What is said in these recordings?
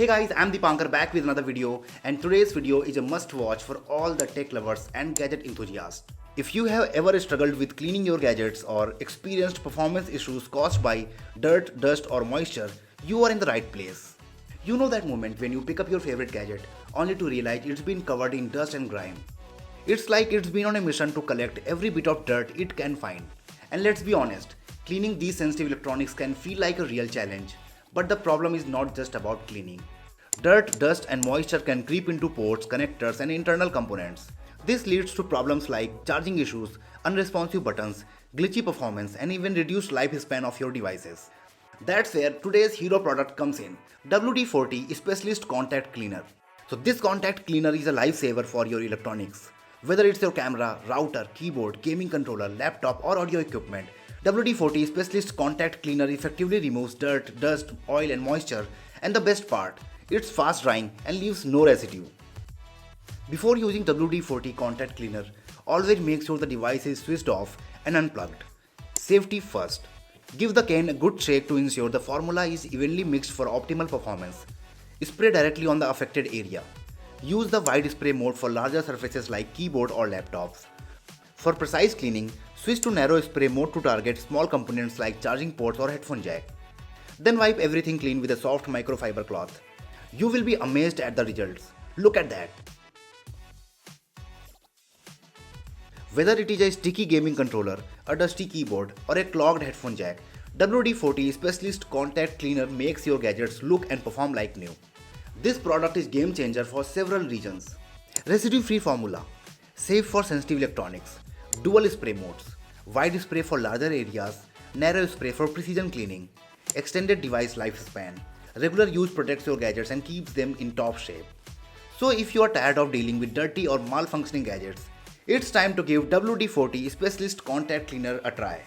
Hey guys, I'm Deepankar back with another video, and today's video is a must watch for all the tech lovers and gadget enthusiasts. If you have ever struggled with cleaning your gadgets or experienced performance issues caused by dirt, dust or moisture, you are in the right place. You know that moment when you pick up your favorite gadget only to realize it's been covered in dust and grime. It's like it's been on a mission to collect every bit of dirt it can find. And let's be honest, cleaning these sensitive electronics can feel like a real challenge. But the problem is not just about cleaning. Dirt, dust and moisture can creep into ports, connectors and internal components. This leads to problems like charging issues, unresponsive buttons, glitchy performance and even reduced lifespan of your devices. That's where today's hero product comes in, WD-40 Specialist Contact Cleaner. So this contact cleaner is a lifesaver for your electronics. Whether it's your camera, router, keyboard, gaming controller, laptop or audio equipment, WD-40 Specialist Contact Cleaner effectively removes dirt, dust, oil and moisture, and the best part, it's fast drying and leaves no residue. Before using WD-40 Contact Cleaner, always make sure the device is switched off and unplugged. Safety first. Give the can a good shake to ensure the formula is evenly mixed for optimal performance. Spray directly on the affected area. Use the wide spray mode for larger surfaces like keyboard or laptops. For precise cleaning, switch to narrow spray mode to target small components like charging ports or headphone jack. Then wipe everything clean with a soft microfiber cloth. You will be amazed at the results. Look at that. Whether it is a sticky gaming controller, a dusty keyboard or a clogged headphone jack, WD-40 Specialist Contact Cleaner makes your gadgets look and perform like new. This product is game changer for several reasons. Residue-free formula, safe for sensitive electronics, dual spray modes, wide spray for larger areas, narrow spray for precision cleaning, extended device lifespan. Regular use protects your gadgets and keeps them in top shape. So if you are tired of dealing with dirty or malfunctioning gadgets, it's time to give WD-40 Specialist Contact Cleaner a try.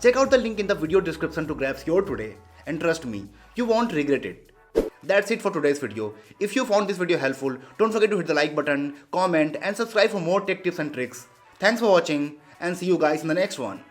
Check out the link in the video description to grab yours today, and trust me, you won't regret it. That's it for today's video. If you found this video helpful, don't forget to hit the like button, comment and subscribe for more tech tips and tricks. Thanks for watching and see you guys in the next one.